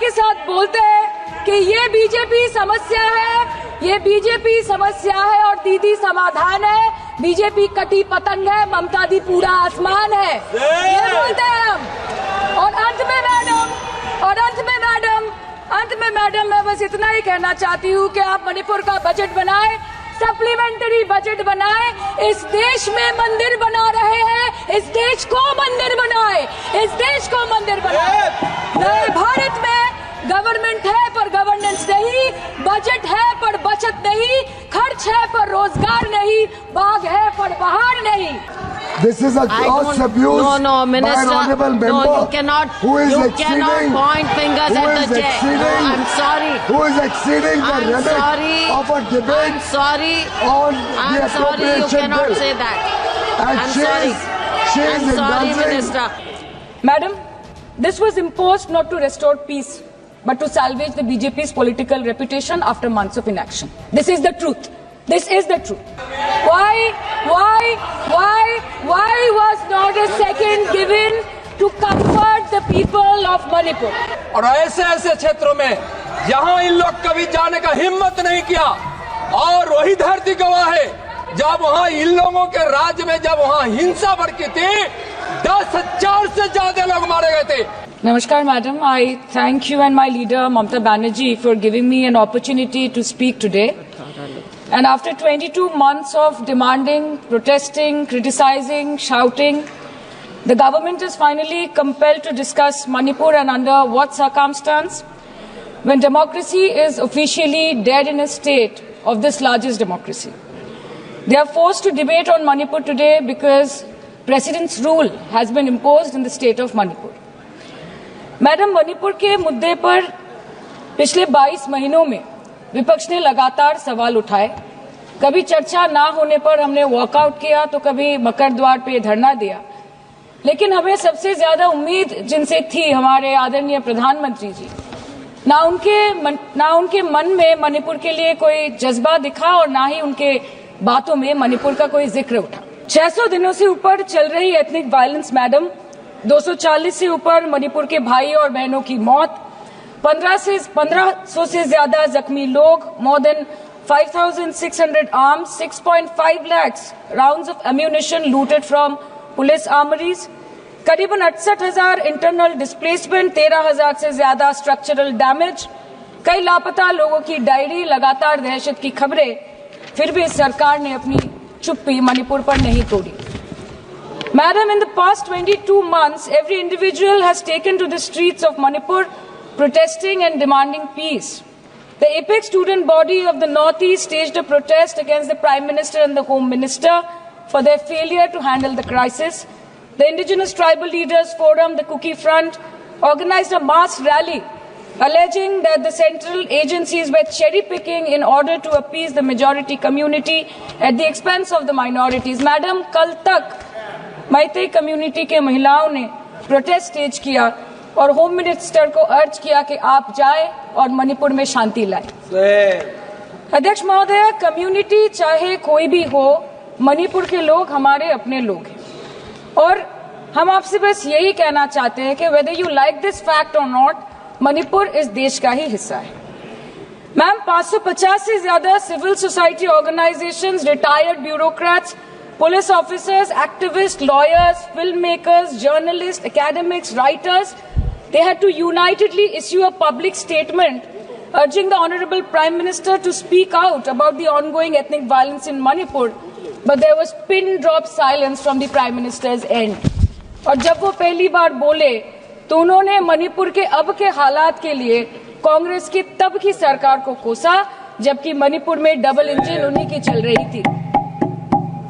के साथ बोलते हैं कि ये बीजेपी समस्या है, ये बीजेपी समस्या है और दीदी समाधान है, बीजेपी कटी पतंग है, ममता दी पूरा आसमान है, ये बोलते हैं हम। और अंत में मैडम मैं बस इतना ही कहना चाहती हूँ कि आप मणिपुर का बजट बनाएं, सप्लीमेंट्री बजट बनाएं, इस देश में मंदिर बना रहे हैं, इस देश को मंदिर बनाए, इस देश को मंदिर बनाए। नए भारत में गवर्नमेंट है पर गवर्नेंस नहीं, बजट है पर बचत नहीं, खर्च है पर रोजगार नहीं, बाग है पर बहार नहीं। This is a gross abuse by an honorable member. No, you cannot point fingers at the chair. No, I'm sorry. Who is exceeding the limit of a debate I'm sorry. on the appropriation you cannot bill. say that. And I'm she sorry. is I'm sorry, indulging. Minister. Madam, this was imposed not to restore peace, but to salvage the BJP's political reputation after months of inaction. This is the truth. This is the truth. Why was not a second given to comfort the people of Manipur? और ऐसे क्षेत्रों में जहां इन लोग कभी जाने का हिम्मत नहीं किया, और वही धरती गवाह है जब वहां इन लोगों के राज्य में जब वहां हिंसा भड़की थी, 10,000 से ज्यादा लोग मारे गए थे। Namaskar, madam. I thank you and my leader, Mamata Banerjee, for giving me an opportunity to speak today. And after 22 months of demanding, protesting, criticizing, shouting, the government is finally compelled to discuss Manipur and under what circumstance, when democracy is officially dead in a state of this largest democracy. They are forced to debate on Manipur today because President's rule has been imposed in the state of Manipur. Madam, Manipur के मुद्दे पर पिछले 22 महीनों में विपक्ष ने लगातार सवाल उठाए। कभी चर्चा ना होने पर हमने वॉकआउट किया, तो कभी मकर द्वार पे धरना दिया। लेकिन हमें सबसे ज्यादा उम्मीद जिनसे थी हमारे आदरणीय प्रधानमंत्री जी, ना उनके मन में मणिपुर के लिए कोई जज्बा दिखा और ना ही उनके बातों में मणिपुर का कोई जिक्र उठा। 600 दिनों से ऊपर चल रही एथनिक वायलेंस मैडम, 240 से ऊपर मणिपुर के भाई और बहनों की मौत, 1500 से ज्यादा जख्मी लोग, more than 5,600 arms, 6.5 lakhs rounds of ammunition looted from police armories, करीबन 68,000 इंटरनल डिस्प्लेसमेंट, 13,000 से ज्यादा स्ट्रक्चरल डैमेज, कई लापता लोगों की डायरी, लगातार दहशत की खबरें, फिर भी सरकार ने अपनी चुप्पी मणिपुर पर नहीं तोड़ी। Madam, in the past 22 months, every individual has taken to the streets of Manipur protesting and demanding peace. The apex student body of the Northeast staged a protest against the Prime Minister and the Home Minister for their failure to handle the crisis. The Indigenous Tribal Leaders Forum, the Kuki Front, organized a mass rally alleging that the central agencies were cherry-picking in order to appease the majority community at the expense of the minorities. Madam, कल तक Meitei community के महिलाओं ने protest stage किया और home minister को अर्ज किया कि आप जाएं और मणिपुर में शांति लाएं। अध्यक्ष महोदय, कम्युनिटी चाहे कोई भी हो, मणिपुर के लोग हमारे अपने लोग हैं और हम आपसे बस यही कहना चाहते हैं कि whether you like this fact और नॉट, मणिपुर इस देश का ही हिस्सा है। मैम, 550 से ज्यादा civil society organisations, retired bureaucrats, police officers, activists, lawyers, filmmakers, journalists, academics, writers, they had to unitedly issue a public statement urging the Honorable Prime Minister to speak out about the ongoing ethnic violence in Manipur, but there was pin-drop silence from the Prime Minister's end. और जब वो पहली बार बोले तो उन्होंने मणिपुर के अब के हालात के लिए कांग्रेस की तब की सरकार को कोसा, जबकि मणिपुर में डबल इंजन उन्हीं की चल रही थी।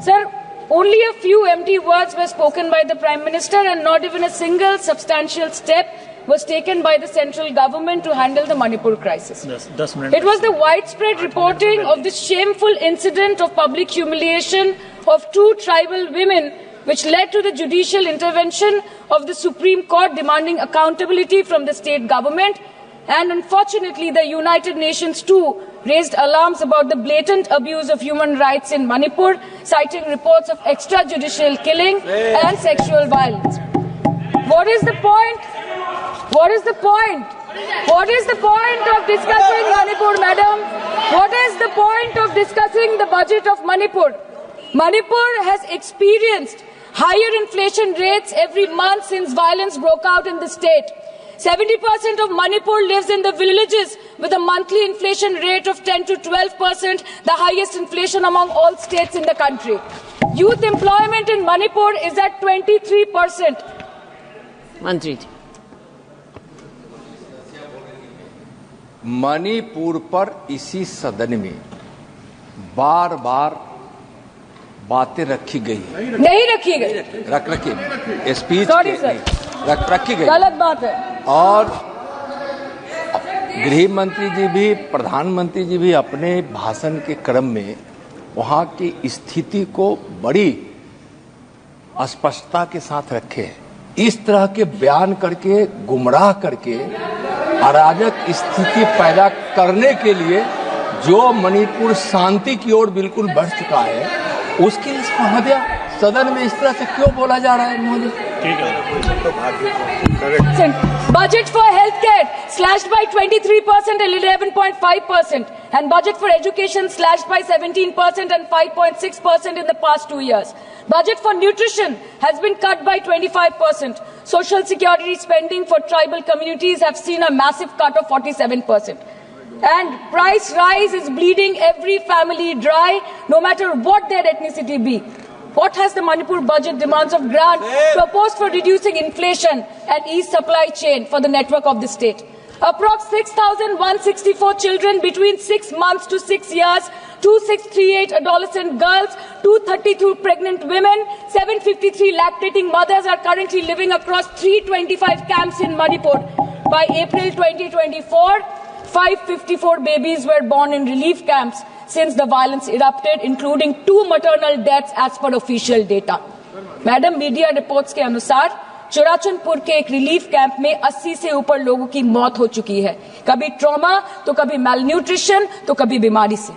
Sir, only a few empty words were spoken by the Prime Minister and not even a single substantial step was taken by the central government to handle the Manipur crisis. It was the widespread reporting of this shameful incident of public humiliation of 2 tribal women which led to the judicial intervention of the Supreme Court demanding accountability from the state government. And unfortunately, the United Nations too raised alarms about the blatant abuse of human rights in Manipur, citing reports of extrajudicial killing and sexual violence. What is the point? What is the point? What is the point of discussing Manipur, madam? What is the point of discussing the budget of Manipur? Manipur has experienced higher inflation rates every month since violence broke out in the state. 70% of Manipur lives in the villages with a monthly inflation rate of 10 to 12%, the highest inflation among all states in the country. Youth employment in Manipur is at 23%. मंत्री जी, मणिपुर पर इसी सदन में बार बार बातें रखी गई, नहीं रखी गई, रखी स्पीच Sorry, sir. रखी गई, गलत बात है। और गृह मंत्री जी भी, प्रधानमंत्री जी भी अपने भाषण के क्रम में वहां की स्थिति को बड़ी स्पष्टता के साथ रखे हैं। इस तरह के बयान करके, गुमराह करके अराजक स्थिति पैदा करने के लिए जो मणिपुर शांति की ओर बिल्कुल बढ़ चुका है, उसके इस महोदया सदन में इस तरह से क्यों बोला जा रहा है महोदय? Budget for healthcare slashed by 23% and 11.5%, and budget for education slashed by 17% and 5.6% in the past 2 years. Budget for nutrition has been cut by 25%. Social security spending for tribal communities have seen a massive cut of 47%. And price rise is bleeding every family dry, no matter what their ethnicity be. What has the Manipur budget demands of grant proposed for reducing inflation and ease supply chain for the network of the state? Approx 6,164 children between 6 months to 6 years, 2,638 adolescent girls, 232 pregnant women, 753 lactating mothers are currently living across 325 camps in Manipur. By April 2024, 554 babies were born in relief camps since the violence erupted, including 2 maternal deaths as per official data. Madam, media reports के अनुसार चुराचंदपुर के एक relief camp में 80 से ऊपर लोगों की मौत हो चुकी है, कभी ट्रॉमा तो कभी मैलन्यूट्रिशन तो कभी बीमारी से।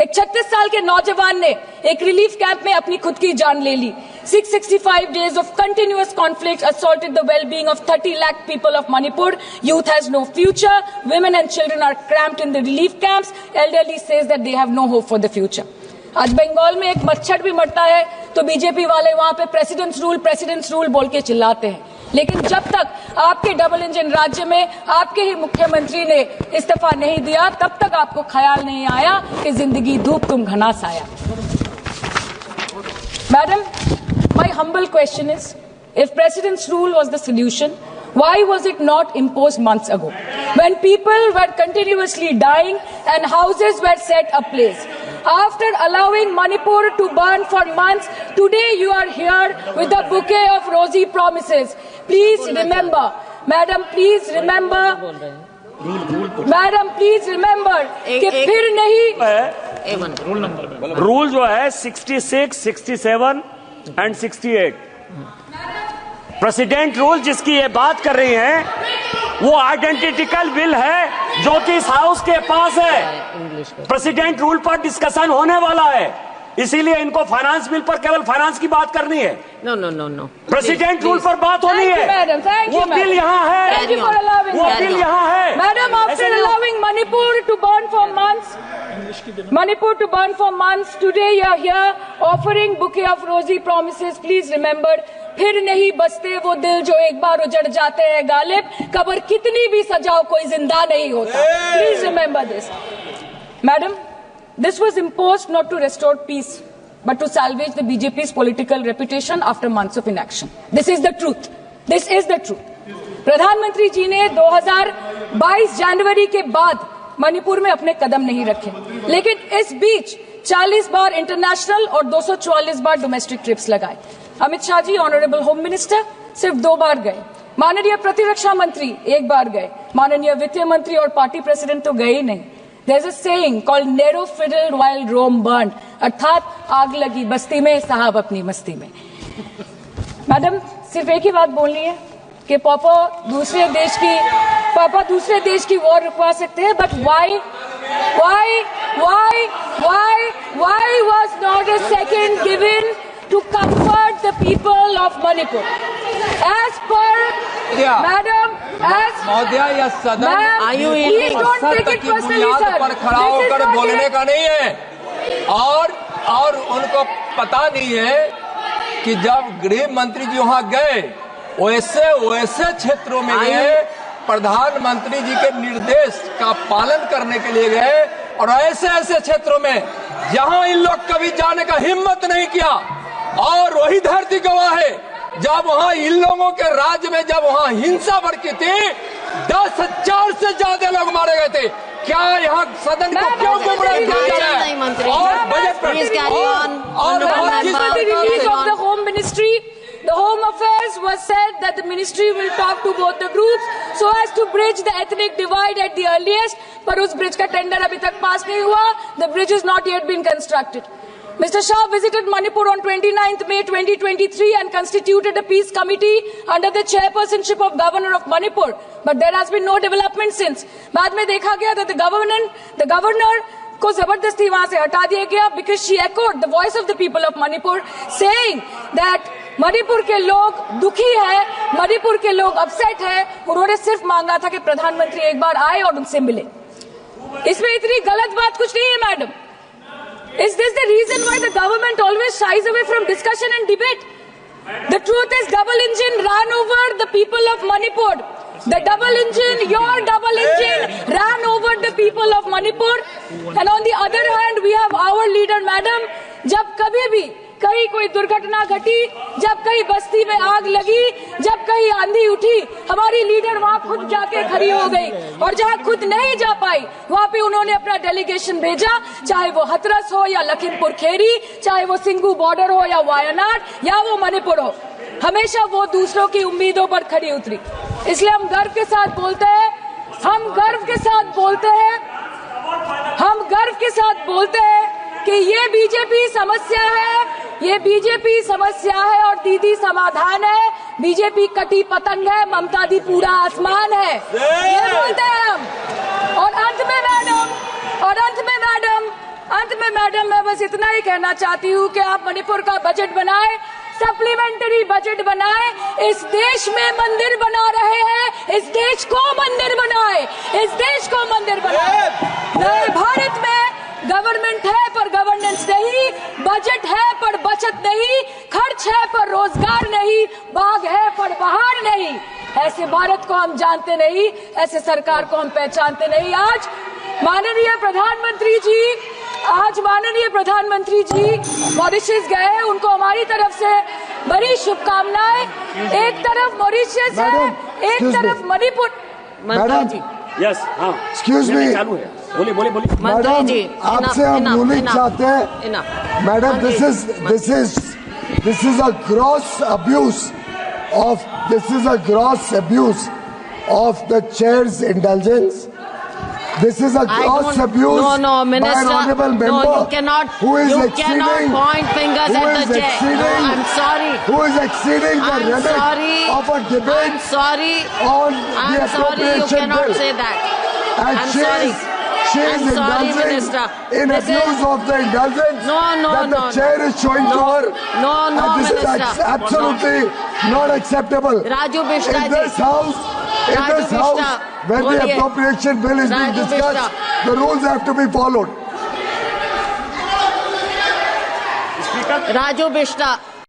एक 36 साल के नौजवान ने एक रिलीफ कैंप में अपनी खुद की जान ले ली। 665 days of continuous conflict assaulted the well-being of 30 lakh people of Manipur. Youth has no future. Women and children are cramped in the relief camps. Elderly says that they have no hope for the future. आज बंगाल में एक मच्छर भी मरता है तो BJP वाले वहां पे प्रेसिडेंट्स रूल बोल के चिल्लाते हैं, लेकिन जब तक आपके डबल इंजन राज्य में आपके ही मुख्यमंत्री ने इस्तीफा नहीं दिया, तब तक आपको ख्याल नहीं आया कि जिंदगी धूप तुम घनास आया। Madam, my humble question is, if president's rule was the solution, why was it not imposed months ago, when people were continuously dying and houses were set ablaze? After allowing Manipur to burn for months, today you are here with a bouquet of rosy promises. Please remember, madam, please remember, कि फिर नहीं rule जो है 66, 67 and 68 president rule जिसकी ये बात कर रही हैं वो आइडेंटिकल बिल है जो कि इस हाउस के पास है। प्रेसिडेंट रूल पर डिस्कशन होने वाला है, इसीलिए इनको फाइनेंस बिल पर केवल फाइनेंस की बात करनी है। नो प्रेसिडेंट रूल पर बात होनी है। वो बिल यहाँ है, वो बिल यहाँ है। Madam, after allowing Manipur to burn for months, today you are here offering bouquet of rosy promises. Please remember, फिर नहीं बसते वो दिल जो एक बार उजड़ जाते हैं गालिब, कब्र कितनी भी सजाओ कोई जिंदा नहीं होता। Please remember this. Madam, this was imposed not to restore peace, but to salvage the BJP's political reputation after months of inaction. This is the truth. This is the truth. प्रधानमंत्री जी ने 2022 जनवरी के बाद मणिपुर में अपने कदम नहीं रखे, लेकिन इस बीच 40 बार इंटरनेशनल और 244 बार डोमेस्टिक ट्रिप्स लगाए। Amit Shah ji, honourable home minister, सिर्फ 2 बार गए। माननीय प्रतिरक्षा मंत्री 1 बार गए। माननीय वित्त मंत्री और पार्टी प्रेसिडेंट तो गए ही नहीं। There's a saying called narrow fiddle while Rome burned, अर्थात आग लगी बस्ती में, साहब अपनी मस्ती में। मैडम, सिर्फ एक ही बात बोलनी है कि पापा दूसरे देश की वॉर रुकवा सकते हैं, but why was not a second given to comfort the people of Manipur? Madam, as महोदया, यह सदन please don't take it personally, sir. पर खड़ा होकर बोलने का नहीं है। और उनको पता नहीं है कि जब गृह मंत्री जी वहां गए, वैसे क्षेत्रों में गए, प्रधानमंत्री जी के निर्देश का पालन करने के लिए गए, और ऐसे क्षेत्रों में जहां इन लोग कभी जाने का हिम्मत नहीं किया। और वही धरती गवाह है, जब वहां इन लोगों के राज्य में जब वहां हिंसा भड़की थी, 10,000 से ज्यादा लोग मारे गए थे। क्या यहाँ सदन को क्यों गुमराह किया जा रहा है? और बजट पर the Home Ministry, the Home Affairs was said that the ministry will talk to both the groups so as to bridge the ethnic divide at the earliest. पर उस ब्रिज का टेंडर अभी तक पास नहीं हुआ. The bridge has not yet been constructed. Mr. Shah visited Manipur on 29th May 2023 and constituted a peace committee under the chairpersonship of Governor of Manipur. But there has been no development since. बाद में देखा गया that the governor को जबरदस्ती वहां से हटा दिया गया because she echoed the voice of the people of Manipur saying that Manipur के लोग दुखी है, मणिपुर के लोग अपसेट है. उन्होंने सिर्फ मांगा था कि प्रधानमंत्री एक बार आए और उनसे मिले. इसमें इतनी गलत बात कुछ नहीं है madam. Is this the reason why the government always shies away from discussion and debate? The truth is, double engine ran over the people of Manipur. The double engine, your double engine, ran over the people of Manipur. And on the other hand, we have our leader, madam. जब कभी भी कहीं कोई दुर्घटना घटी, जब कहीं बस्ती में आग लगी, जब कहीं आंधी उठी, हमारी लीडर वहां खुद जाके खड़ी हो गई. और जहां खुद नहीं जा पाई, वहां पे उन्होंने अपना डेलीगेशन भेजा, चाहे वो हथरस हो या लखीमपुर खीरी, चाहे वो सिंगू बॉर्डर हो या वायनाड या वो मणिपुर हो. हमेशा वो दूसरों की उम्मीदों पर खड़ी उतरी. इसलिए हम गर्व के साथ बोलते हैं, हम गर्व के साथ बोलते हैं, हम गर्व के साथ बोलते हैं कि ये बीजेपी समस्या है, ये बीजेपी समस्या है और दीदी समाधान है. बीजेपी कटी पतंग है, ममता दी पूरा आसमान है, ये बोलते हैं हम. और अंत में मैडम मैं बस इतना ही कहना चाहती हूँ कि आप मणिपुर का बजट बनाए, सप्लीमेंट्री बजट बनाए. इस देश में मंदिर बना रहे हैं, इस देश को मंदिर बनाए, इस देश को मंदिर बनाए. नए भारत में गवर्नमेंट है पर गवर्नेंस नहीं, बजट है पर बचत नहीं, खर्च है पर रोजगार नहीं, बाग है पर बहार नहीं. ऐसे भारत को हम जानते नहीं, ऐसे सरकार को हम पहचानते नहीं. आज माननीय प्रधानमंत्री जी मॉरिशस गए, उनको हमारी तरफ से बड़ी शुभकामनाएं. एक तरफ मॉरिशस है, एक तरफ मणिपुर. मैडम जी यस, हाँ एक्सक्यूज मी, चालू है, बोलिए. मैडम आपसे हम बोलना चाहते हैं. Madam this is a gross abuse of the chair's indulgence. This is a gross abuse by an honorable member. No, you cannot. Who is you exceeding, cannot point fingers at the chair. No, I'm sorry. Who is exceeding the limit of a debate I'm sorry. on the I'm sorry. You appropriation cannot bill? say that. And I'm she sorry. is I'm sorry, indulging Minister. in This abuse is- of the indulgence that the chair is showing to her. No, And this Minister. is absolutely not acceptable. Raju Bishta In this house, when the बोलिए. appropriation bill is being Raju discussed, Bishta. the rules have to be followed. Raju Bishta.